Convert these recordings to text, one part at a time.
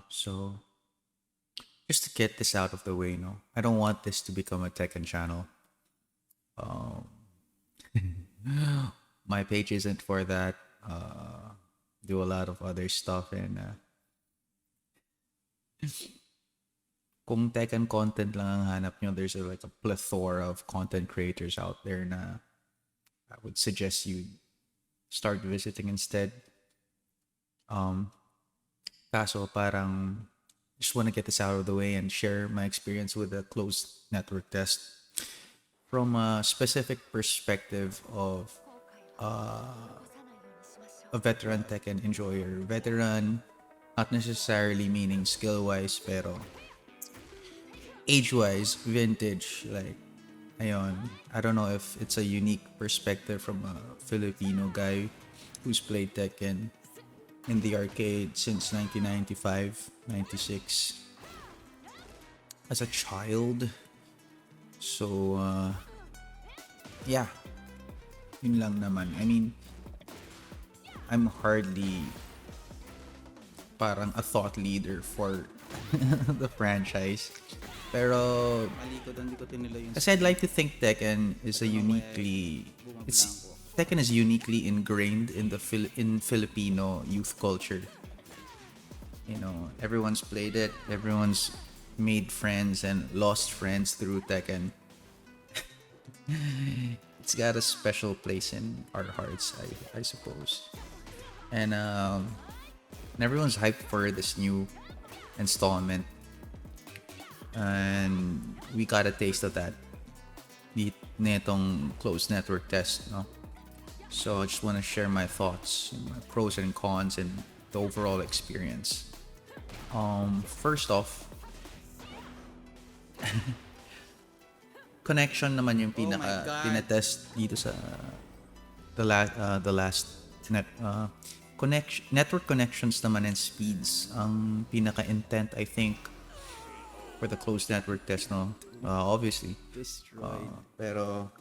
So just to get this out of the way, no, I don't want this to become a Tekken channel. Um, my page isn't for that. Do a lot of other stuff, and kung Tekken content lang ang hanap nyo, there's like a plethora of content creators out there na I would suggest you start visiting instead. Um, Kaso parang just want to get this out of the way and share my experience with a closed network test from a specific perspective of a veteran Tekken enjoyer. Veteran, not necessarily meaning skill-wise, pero age-wise, vintage. Like, ayun, I don't know if it's a unique perspective from a Filipino guy who's played Tekken in the arcade since 1995, 96 as a child. So, yeah, yun lang naman. I mean, I'm hardly parang a thought leader for the franchise. Pero, kasi I'd like to think Tekken is a uniquely, it's Tekken is uniquely ingrained in the in Filipino youth culture. You know, everyone's played it, everyone's made friends and lost friends through Tekken. It's got a special place in our hearts, I suppose. And everyone's hyped for this new installment. And we got a taste of that netong closed network test, no? So I just want to share my thoughts, my pros and cons, and the overall experience. First off, connection naman yung pinatest dito sa the last network connections naman and speeds ang pinaka intent, I think, for the closed network test, no? Obviously. Pero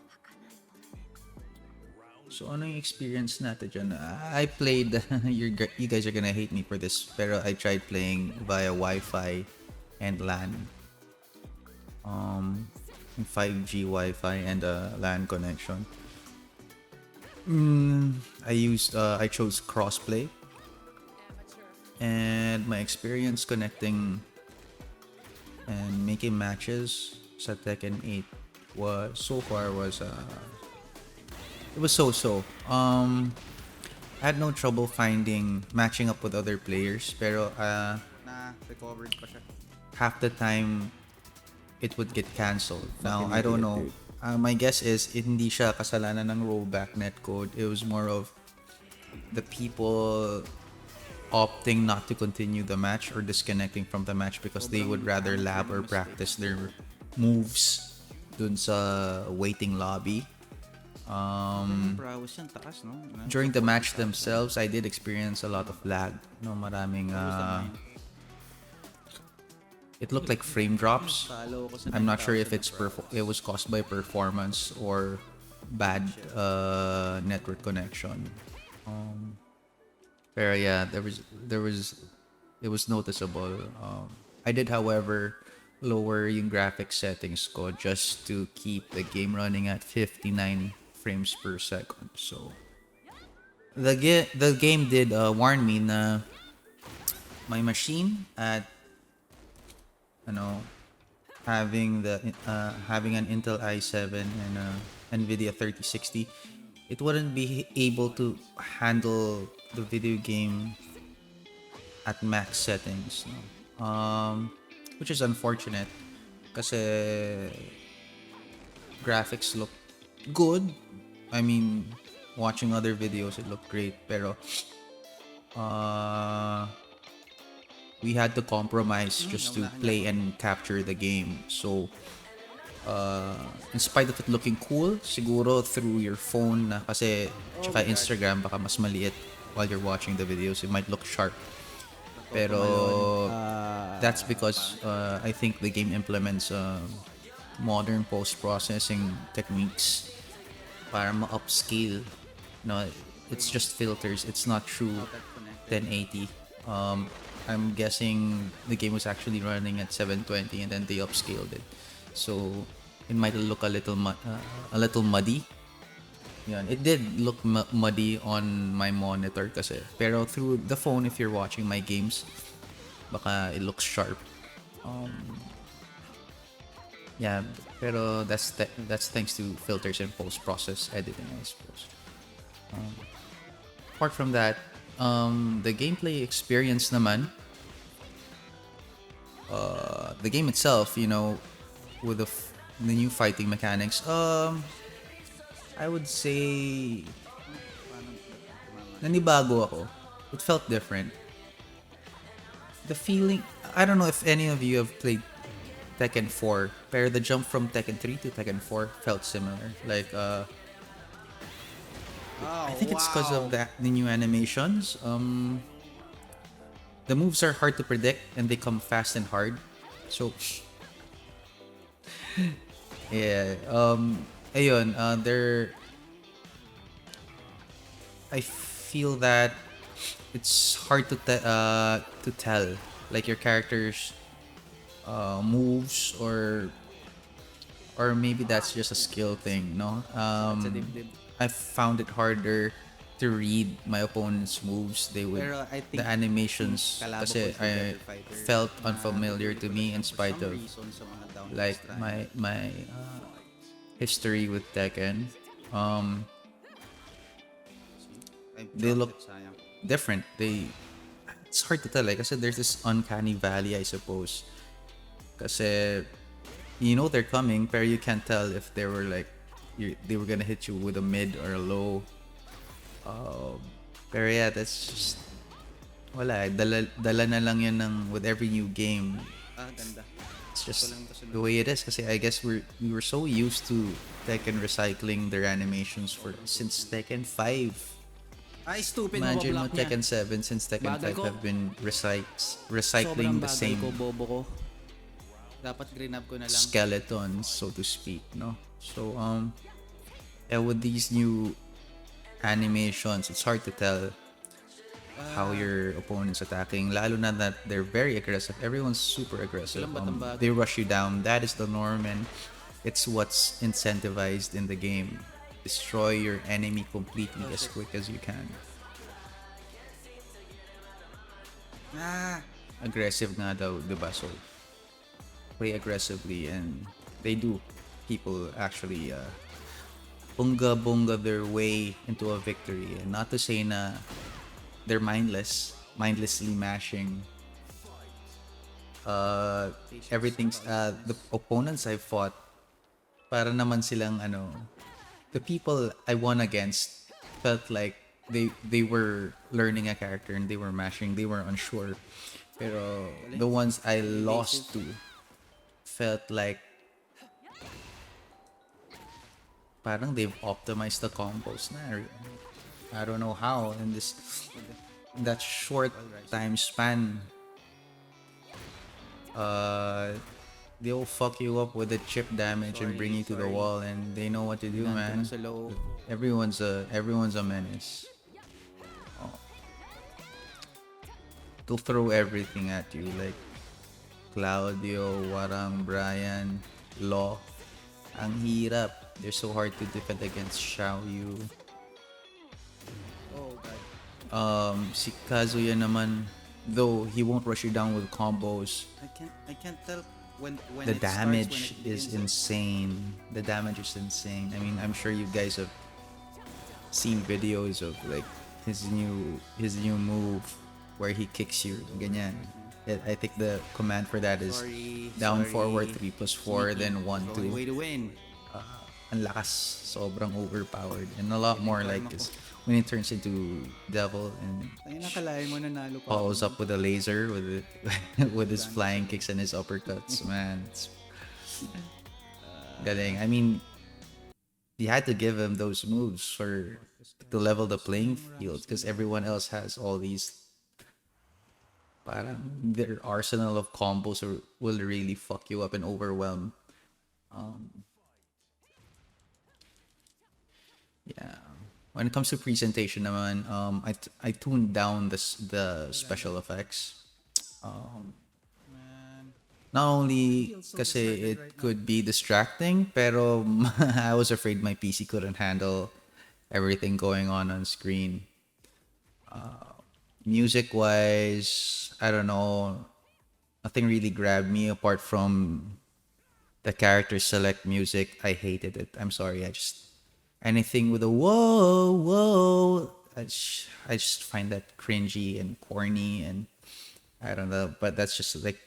so ano yung experience natin dyan? I played you guys are gonna hate me for this, pero I tried playing via Wi-Fi and LAN. 5G Wi-Fi and a LAN connection. I chose crossplay, and my experience connecting and making matches sa Tekken 8 was so far was it was so. I had no trouble finding matching up with other players, pero recovered pa siya. Half the time it would get cancelled. Now, I don't know. My guess is hindi siya kasalanan ng rollback netcode. It was more of the people opting not to continue the match or disconnecting from the match because they would rather lab or practice their moves dun sa waiting lobby. During the match themselves, I did experience a lot of lag. No, maraming it looked like frame drops. I'm not sure if it was caused by performance or bad network connection. Pero yeah, it was noticeable. I did, however, lower yung graphics settings ko just to keep the game running at 59 frames per second. So the game did warn me na my machine at having an Intel i7 and NVIDIA 3060, it wouldn't be able to handle the video game at max settings, no? Which is unfortunate kasi graphics look good. I mean, watching other videos, it looked great, pero we had to compromise just to play and capture the game. So, in spite of it looking cool, siguro through your phone na kasi tsaka Instagram baka mas maliit while you're watching the videos, it might look sharp. Pero that's because I think the game implements modern post-processing techniques para ma-upscale. No, it's just filters. It's not true 1080. I'm guessing the game was actually running at 720 and then they upscaled it, so it might look a little muddy. Yeah, it did look muddy on my monitor kasi. Pero through the phone, if you're watching my games, baka it looks sharp. Yeah, pero that's thanks to filters and post-process editing, I suppose. Apart from that, the gameplay experience naman, the game itself, with the new fighting mechanics, I would say nanibago ako. It felt different. The feeling, I don't know if any of you have played Tekken 4, pero the jump from Tekken 3 to Tekken 4 felt similar. Like, I think it's because of the new animations. The moves are hard to predict and they come fast and hard. So, yeah. Ayun, I feel that it's hard to tell, like your character's moves, or maybe that's just a skill thing, no? I found it harder to read my opponent's moves. Pero I think The animations kalabo kasi ko si Better Fighter felt na unfamiliar to me in for spite some of reason sa mga down like strike. my history with Tekken. They look Sayang. different. It's hard to tell. Like I said, there's this uncanny valley, I suppose. Kasi they're coming, pero you can't tell if they were like they were gonna hit you with a mid or a low. Pero yeah, that's just wala. Dala na lang yan with every new game. Ganda. It's just the way it is. Kasi I guess we were so used to Tekken recycling their animations since Tekken 5. Ay, stupid Imagine mo mo block niya. Tekken 7 since Tekken Bagal 5 ko. have been recycling Sobrang the bagal same ko, bobo ko. Dapat green up ko na lang. skeletons, so to speak, no? So yeah, with these new animations, it's hard to tell how your opponent's attacking, lalo na that they're very aggressive. Everyone's super aggressive. They rush you down. That is the norm, and it's what's incentivized in the game. Destroy your enemy completely as quick as you can. Aggressive nga daw, diba? So play aggressively, and they do. People actually bunga their way into a victory, and not to say na they're mindlessly mashing. Everything's the opponents I fought, para naman silang the people I won against felt like they were learning a character and they were mashing, they were unsure. Pero the ones I lost to felt like parang they've optimized the combos na. I don't know how in that short time span. They'll fuck you up with the chip damage and bring you to the wall, and they know what to do, man. Everyone's a menace. They'll throw everything at you, like Claudio, Warang, Brian, Law. Ang hirap. They're so hard to defend against Xiao Yu. Oh god. Si Kazuya naman, though he won't rush you down with combos, I can't tell when the it damage starts, when it is begins. insane. The damage is insane. I mean, I'm sure you guys have seen videos of like his new move where he kicks you, ganyan. I think the command for that is down forward 3+4 then 1 Only 2. way to win. Ang lakas, sobrang overpowered, and a lot more like this when it turns into devil and Ay, nakalain mo nanalo pa. follows up with a laser with his flying kicks and his uppercuts. Man, it's galing. I mean, you had to give him those moves to level the playing field, because everyone else has all these. Parang their arsenal of combos will really fuck you up and overwhelm. Yeah. When it comes to presentation naman, I tuned down the special effects. Man, Not I only feel so kasi deserted it right now. could be distracting, pero I was afraid my PC couldn't handle everything going on screen. Music wise, I don't know, nothing really grabbed me apart from the character select music. I hated it. I'm sorry. I just anything with a whoa, whoa. I just find that cringy and corny, and I don't know. But that's just like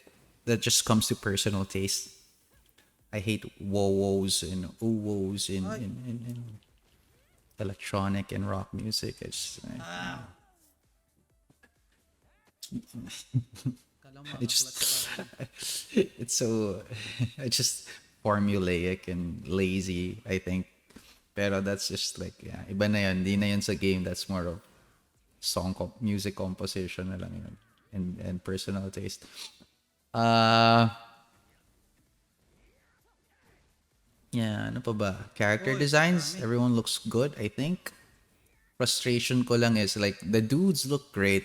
that just comes to personal taste. I hate whoa woes and ooh woes Ay! in electronic and rock music. Ah! Kala mo I makaklats pa just ako dun. it's so it's just formulaic and lazy, I think. Pero that's just like, yeah, iba na yun. Di na yun sa game. That's more of music composition na lang yun. And personal taste. Uh, yeah, ano pa ba? Character Uy, designs, dami. everyone looks good, I think. Frustration ko lang is like, the dudes look great.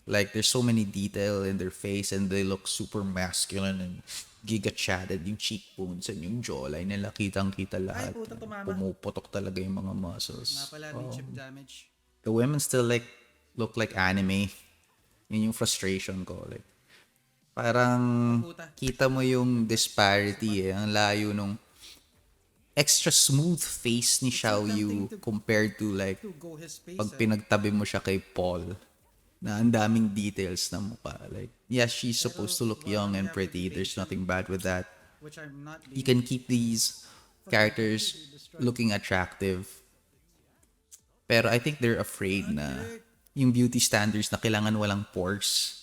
Like, there's so many detail in their face and they look super masculine and giga-chatted yung cheekbones and yung jawline nila. Kitang-kita Ay, lahat. puta tumama. Pumuputok talaga yung mga Nga muscles. pala, di chip damage. The women still like look like anime. Yun yung frustration ko. Like, Ah, parang puta. kita mo yung Isa pa. disparity eh. Ang layo nung extra smooth face ni It's so Xiao tempting Yu compared to like to go his pag face eh. pinagtabi mo siya kay Paul na ang daming details na mukha. Like, yes, she's supposed Pero to look why young we and have to be pretty. There's patient, nothing bad with that. which I'm not You being. can keep these Fuck, they characters destroyed. looking attractive. Pero I think they're afraid Ah, na dirt. yung beauty standards na kailangan walang pores,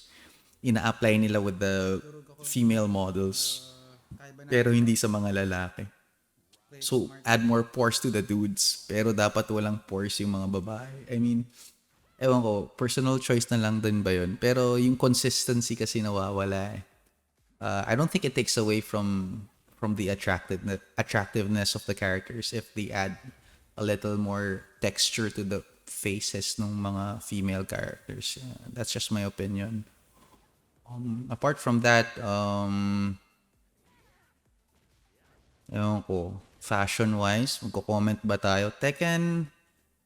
ina-apply nila with the Durog ako. female models. Kaya ba Pero natin to? hindi sa mga lalaki. Play it So, smart. add more pores to the dudes. Pero dapat walang pores yung mga babae. I mean, ewan ko, personal choice na lang din ba yun? Pero yung consistency kasi nawawala eh. I don't think it takes away from the attractiveness of the characters if they add a little more texture to the faces ng mga female characters. Yeah, that's just my opinion. Apart from that, ewan ko, fashion-wise, magko-comment ba tayo? Tekken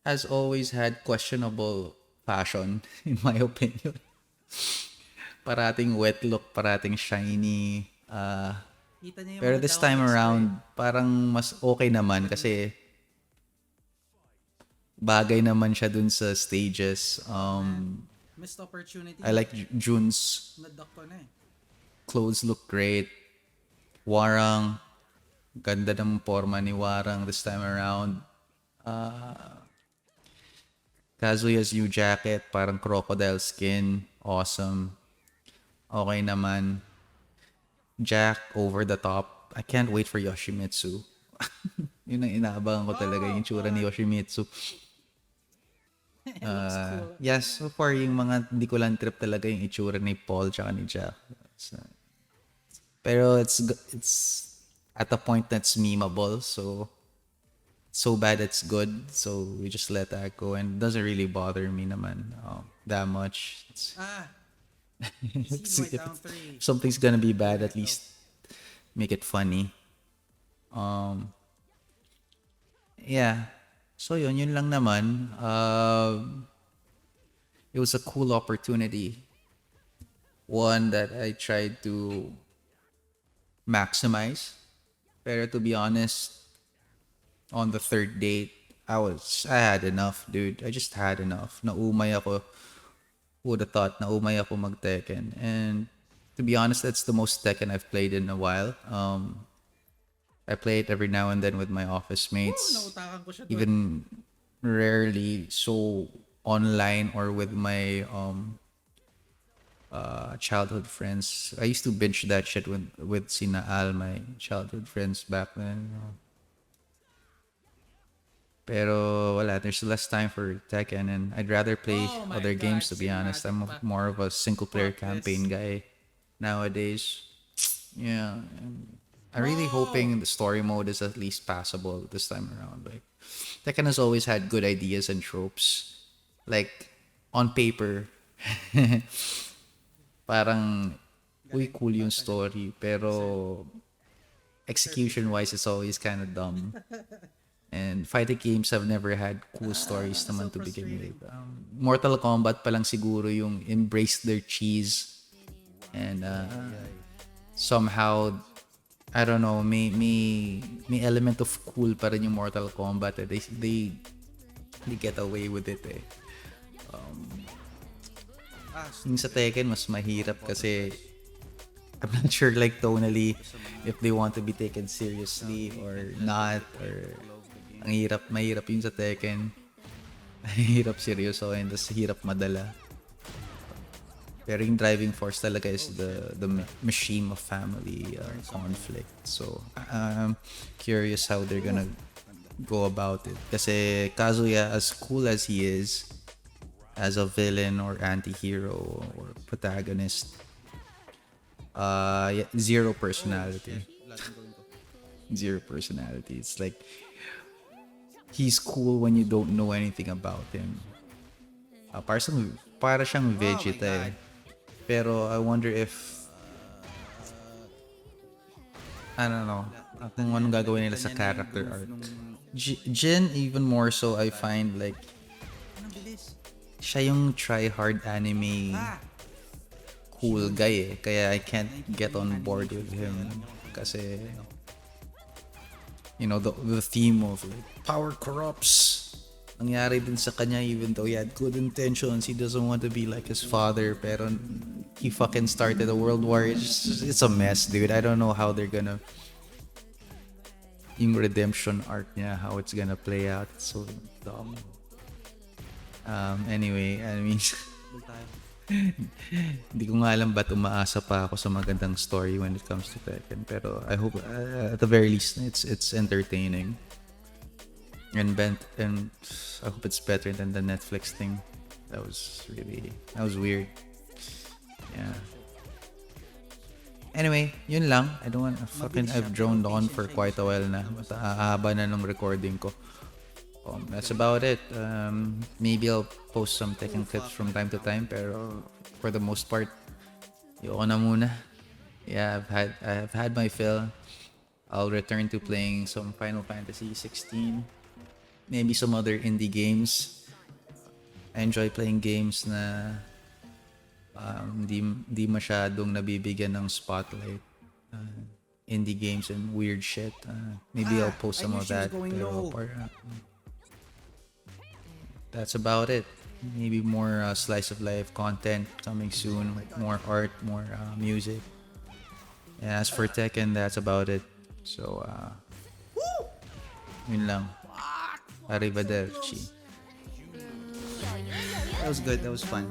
has always had questionable fashion, in my opinion. Parating wet look, parating shiny. Kita niya yung Pero mga this time downfalls ko eh. around, parang mas okay naman kasi bagay naman siya dun sa stages. Man, missed opportunity. I like Jun's Naduck ko na eh. clothes look great. Warang, ganda ng forma ni Warang this time around. Kazuya's new jacket, parang crocodile skin. Awesome. Okay naman. Jack, over the top. I can't wait for Yoshimitsu. Yun ang inaabangan ko talaga, yung tsura ni Yoshimitsu. It looks cool. Yes, so far yung mga hindi ko lang trip talaga yung itsura ni Paul tsaka ni Jack. So, pero it's at a point that's memeable, so bad it's good. So we just let that go and it doesn't really bother me naman that much. Ah, It's, Seed went if down 3. something's gonna be bad, Alright, at least make it funny. Yeah. So yun lang naman. It was a cool opportunity. One that I tried to maximize. Pero to be honest, on the third date, I had enough, dude. I just had enough. Naumay ako. Who would have thought naumay ako mag Tekken? And to be honest, that's the most Tekken I've played in a while. I play it every now and then with my office Woo, mates. nautakan ko siya doon. Even rarely so online or with my childhood friends. I used to binge that shit with Sina Al, my childhood friends back then. Pero wala, there's less time for Tekken and I'd rather play Oh my other God, games, to be honest. I'm cinematic pa. more of a single player Fuck campaign this. guy nowadays. Yeah. And I'm really Bro! hoping the story mode is at least passable this time around. Like, Tekken has always had good ideas and tropes. Like, on paper, parang, uy, cool yung story, pero execution-wise, it's always kind of dumb. And fighting games have never had cool stories naman to begin with. Mortal Kombat pa lang siguro yung embrace their cheese and somehow, I don't know, may element of cool pa rin yung Mortal Kombat. They get away with it eh. Yung sa Tekken mas mahirap kasi I'm not sure like tonally if they want to be taken seriously or not, or mahirap yung sa Tekken. Hirap seryosohin, tas hirap madala. Pero yung driving force talaga is the machine of family conflict. So I'm curious how they're gonna go about it. Kasi Kazuya, as cool as he is as a villain or anti-hero or protagonist, zero personality. Zero personality. It's like he's cool when you don't know anything about him. Para siyang Vegeta eh. Pero I wonder if I don't know kung anong gagawin nila sa character arc. Jin even more so, I find like siya yung try-hard anime cool guy eh. Kaya I can't get on board with him. Kasi you know, the theme of like, power corrupts. Nangyari din sa kanya even though he had good intentions. He doesn't want to be like his father. Pero he fucking started a world war. It's a mess, dude. I don't know how they're gonna... Yung redemption arc niya, how it's gonna play out. It's so dumb. Anyway, I mean... Hindi ko nga alam ba't umaasa pa ako sa magandang story when it comes to Tekken. Pero I hope at the very least it's entertaining. And I hope it's better than the Netflix thing. That was weird. Yeah. Anyway, yun lang. I've droned on for quite a while na. Haba na nung recording ko. That's about it. Maybe I'll post some Tekken clips from time to time, pero for the most part, yoko na muna. Yeah, I've had my fill. I'll return to playing some Final Fantasy 16. Maybe some other indie games. I enjoy playing games na di masyadong nabibigyan ng spotlight. Indie games and weird shit. Maybe I'll post some of that. Pero that's about it. Maybe more slice of life content coming soon. More art, more music. And as for Tekken, that's about it. So, yun lang. Arrivederci. That was good. That was fun.